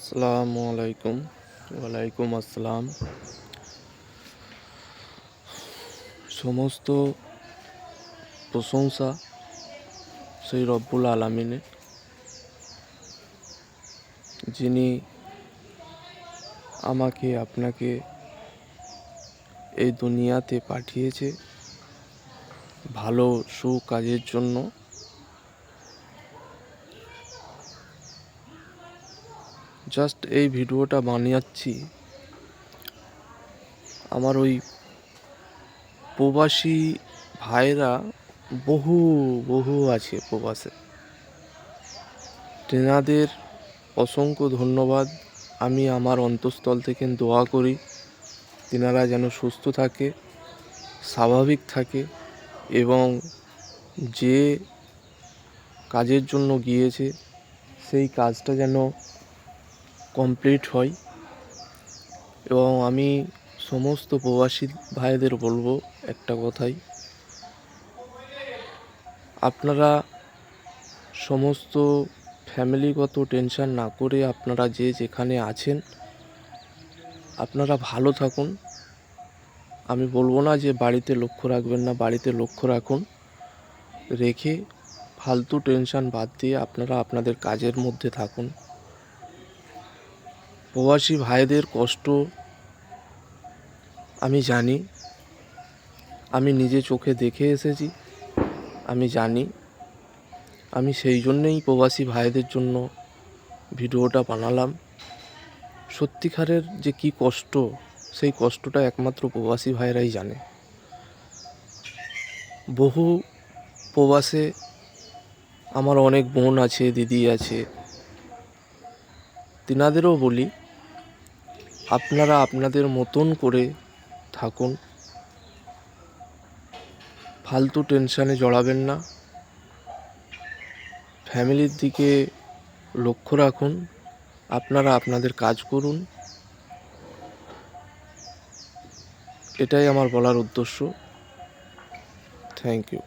আসসালামু আলাইকুম। ওয়ালাইকুম আসসালাম। সমস্ত প্রশংসা সেই রব্বুল আলামিনের, যিনি আমাকে আপনাকে এই দুনিয়াতে পাঠিয়েছে ভালো সুকাজের জন্য। জাস্ট এই ভিডিওটা বানিয়েছি আমার ওই প্রবাসী ভাইরা বহু বহু আছে প্রবাসে, তেনাদের অসংখ্য ধন্যবাদ। আমি আমার অন্তঃস্থল থেকে দোয়া করি তেনারা যেন সুস্থ থাকে, স্বাভাবিক থাকে এবং যে কাজের জন্য গিয়েছে সেই কাজটা যেন কমপ্লিট হয়। এবং আমি সমস্ত প্রবাসী ভাইদের বলবো একটা কথাই, আপনারা সমস্ত ফ্যামিলিগত টেনশন না করে আপনারা যে যেখানে আছেন আপনারা ভালো থাকুন। আমি বলবো না যে বাড়িতে লক্ষ্য রাখবেন না, বাড়িতে লক্ষ্য রাখুন, রেখে ফালতু টেনশন বাদ দিয়ে আপনারা আপনাদের কাজের মধ্যে থাকুন। প্রবাসী ভাইদের কষ্ট আমি জানি, আমি নিজে চোখে দেখে এসেছি, আমি জানি। আমি সেই জন্যেই প্রবাসী ভাইদের জন্য ভিডিওটা বানালাম। সত্যিকারের যে কি কষ্ট, সেই কষ্টটা একমাত্র প্রবাসী ভাইরাই জানে। বহু প্রবাসে আমার অনেক বোন আছে, দিদি আছে, তিনাদেরও বলি আপনারা আপনাদের মতন করে থাকুন, ফালতু টেনশানে জড়াবেন না, ফ্যামিলির দিকে লক্ষ্য রাখুন, আপনারা আপনাদের কাজ করুন। এটাই আমার বলার উদ্দেশ্য। Thank you.